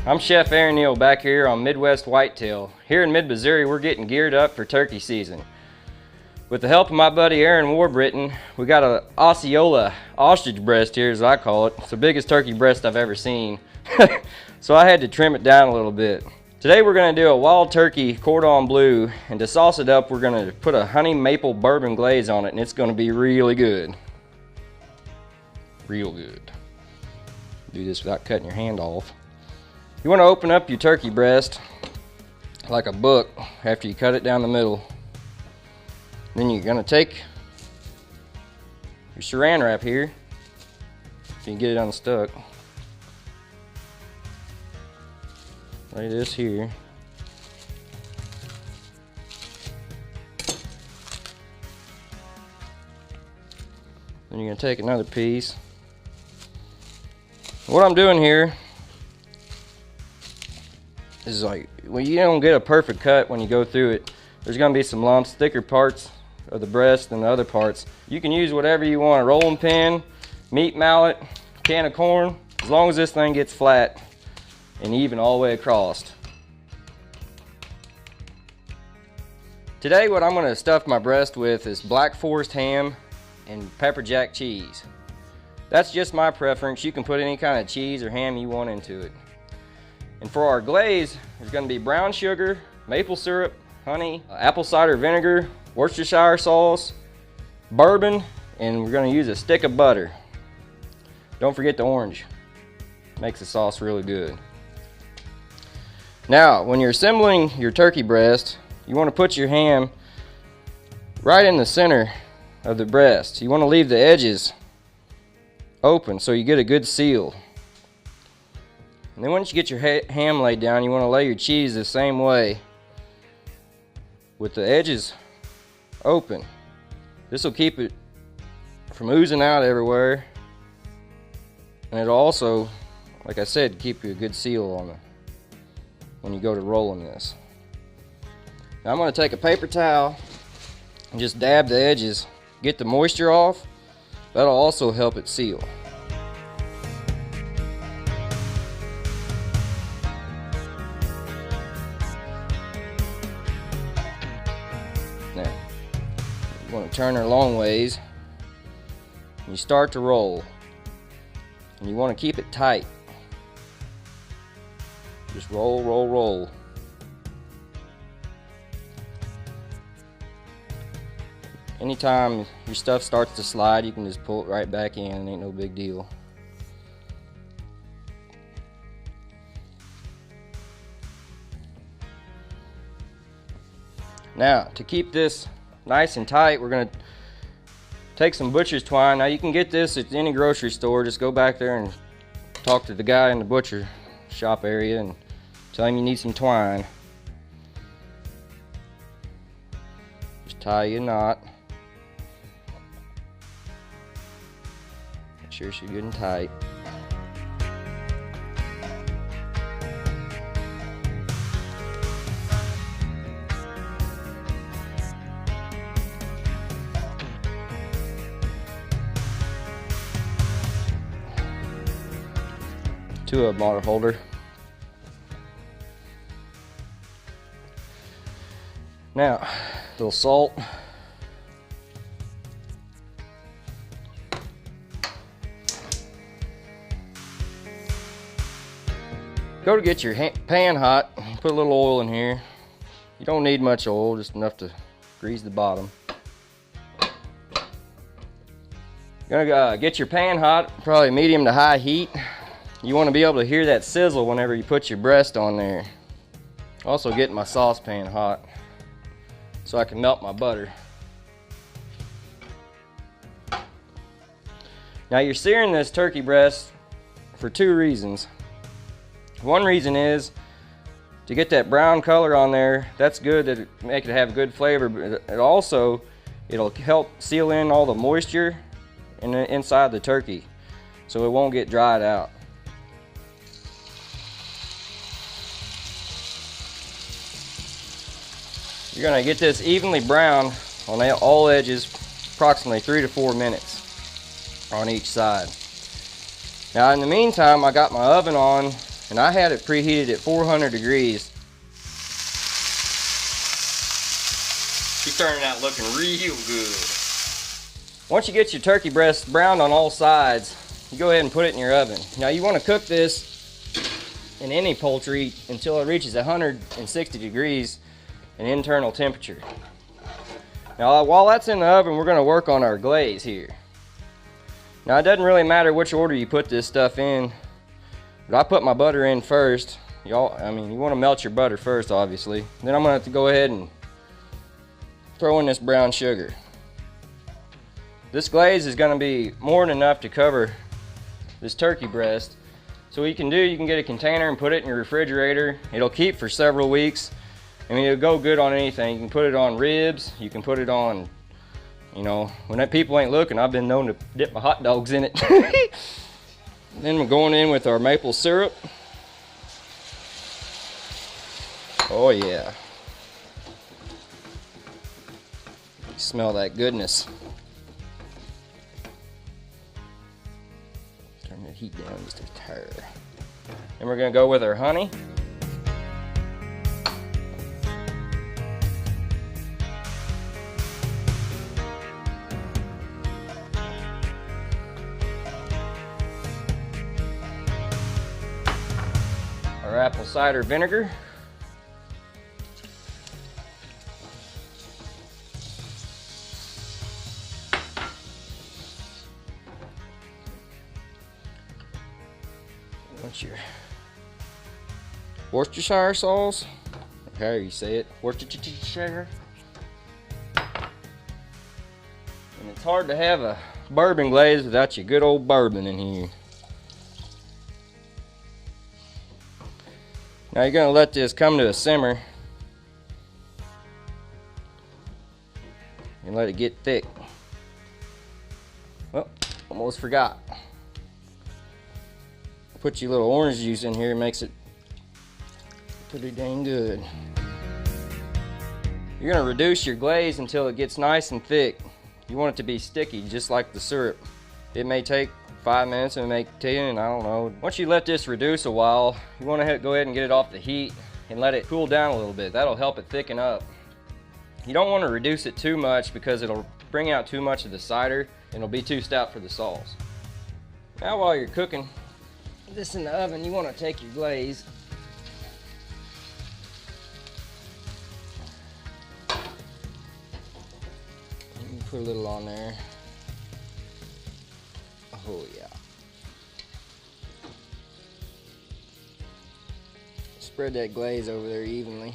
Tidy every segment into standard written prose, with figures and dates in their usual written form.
I'm Chef Aaron Neale back here on Midwest Whitetail. Here in mid-Missouri, we're getting geared up for turkey season. With the help of my buddy Aaron Warbritton, we got a Osceola ostrich breast here, as I call it. It's the biggest turkey breast I've ever seen. So I had to trim it down a little bit. Today we're going to do a wild turkey Cordon Bleu, and to sauce it up, we're going to put a honey maple bourbon glaze on it, and it's going to be really good. Real good. Do this without cutting your hand off. You want to open up your turkey breast like a book after you cut it down the middle. Then you're going to take your saran wrap here, if you can get it unstuck. Lay this here. Then you're going to take another piece. What I'm doing here is like, when you don't get a perfect cut when you go through it, there's going to be some lumps, thicker parts of the breast than the other parts. You can use whatever you want, a rolling pin, meat mallet, can of corn, as long as this thing gets flat and even all the way across. Today what I'm going to stuff my breast with is Black Forest ham and pepper jack cheese. That's just my preference. You can put any kind of cheese or ham you want into it. And for our glaze, there's going to be brown sugar, maple syrup, honey, apple cider vinegar, Worcestershire sauce, bourbon, and we're going to use a stick of butter. Don't forget the orange. Makes the sauce really good. Now, when you're assembling your turkey breast, you want to put your ham right in the center of the breast. You want to leave the edges open so you get a good seal. And then once you get your ham laid down, you want to lay your cheese the same way with the edges open. This will keep it from oozing out everywhere, and it'll also, like I said, keep you a good seal on it when you go to rolling this. Now I'm going to take a paper towel and just dab the edges, get the moisture off. That'll also help it seal. Now, you want to turn her long ways. And you start to roll. And you want to keep it tight. Just roll, roll, roll. Anytime your stuff starts to slide, you can just pull it right back in. It ain't no big deal. Now, to keep this nice and tight, we're going to take some butcher's twine. Now, you can get this at any grocery store. Just go back there and talk to the guy in the butcher shop area and tell him you need some twine. Just tie you a knot. Make sure she's good and tight. Two of them ought to hold her. Now, a little salt. Go to get your pan hot, put a little oil in here. You don't need much oil, just enough to grease the bottom. You're gonna get your pan hot, probably medium to high heat. You want to be able to hear that sizzle whenever you put your breast on there. Also getting my saucepan hot so I can melt my butter. Now you're searing this turkey breast for two reasons. One reason is to get that brown color on there. That's good, to make it have good flavor, but it also, it'll help seal in all the moisture inside the turkey so it won't get dried out. You're going to get this evenly brown on all edges, approximately 3 to 4 minutes on each side. Now in the meantime, I got my oven on And I had it preheated at 400 degrees. She's turning out looking real good. Once you get your turkey breast browned on all sides, you go ahead and put it in your oven. Now you want to cook this in any poultry until it reaches 160 degrees in internal temperature. Now while that's in the oven, we're going to work on our glaze here. Now it doesn't really matter which order you put this stuff in, but I put my butter in first. You want to melt your butter first, obviously. Then I'm going to have to go ahead and throw in this brown sugar. This glaze is going to be more than enough to cover this turkey breast. So what you can do, you can get a container and put it in your refrigerator. It'll keep for several weeks. I mean, it'll go good on anything. You can put it on ribs. You can put it on, when people ain't looking, I've been known to dip my hot dogs in it. Then we're going in with our maple syrup. Oh yeah. Smell that goodness. Turn the heat down just a hair. Then we're gonna go with our honey. Our apple cider vinegar. What's your Worcestershire sauce? How you say it? Worcestershire. And it's hard to have a bourbon glaze without your good old bourbon in here. Now you're going to let this come to a simmer and let it get thick. Well, almost forgot. Put your little orange juice in here, it makes it pretty dang good. You're going to reduce your glaze until it gets nice and thick. You want it to be sticky, just like the syrup. It may take 5 minutes, it may take 10, I don't know. Once you let this reduce a while, you want to go ahead and get it off the heat and let it cool down a little bit. That'll help it thicken up. You don't want to reduce it too much because it'll bring out too much of the cider and it'll be too stout for the sauce. Now while you're cooking this in the oven, you want to take your glaze and put a little on there. Oh yeah. Spread that glaze over there evenly.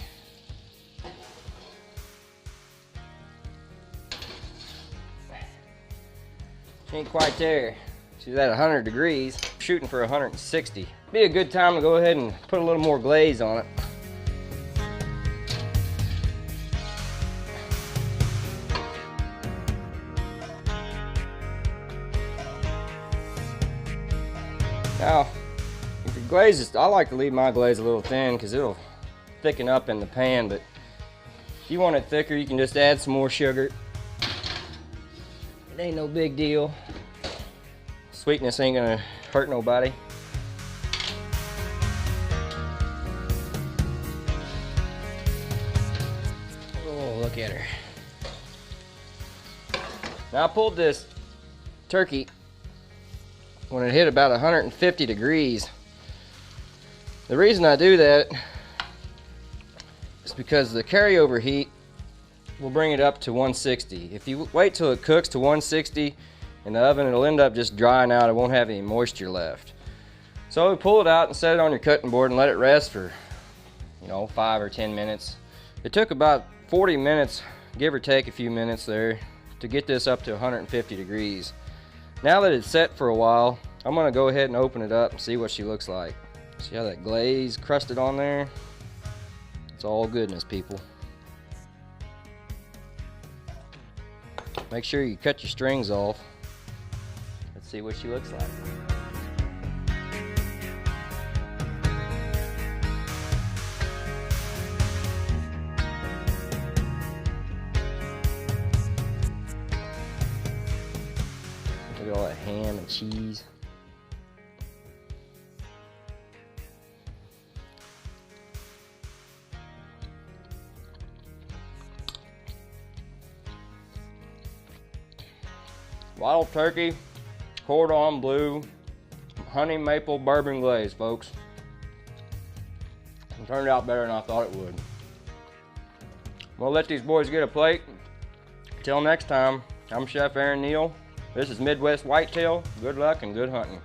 Ain't quite there. She's at 100 degrees, shooting for 160. Be a good time to go ahead and put a little more glaze on it. Now, if your glaze is, I like to leave my glaze a little thin because it'll thicken up in the pan, but if you want it thicker, you can just add some more sugar. It ain't no big deal. Sweetness ain't gonna hurt nobody. Oh, look at her. Now I pulled this turkey when it hit about 150 degrees. The reason I do that is because the carryover heat will bring it up to 160. If you wait till it cooks to 160 in the oven, it'll end up just drying out. It won't have any moisture left. So pull it out and set it on your cutting board and let it rest for 5 or 10 minutes. It took about 40 minutes, give or take a few minutes there, to get this up to 150 degrees. Now that it's set for a while, I'm gonna go ahead and open it up and see what she looks like. See how that glaze crusted on there? It's all goodness, people. Make sure you cut your strings off. Let's see what she looks like. Look at all that ham and cheese. Wild turkey, Cordon Bleu, honey maple bourbon glaze, folks. It turned out better than I thought it would. We'll let these boys get a plate. Till next time, I'm Chef Aaron Neale. This is Midwest Whitetail. Good luck and good hunting.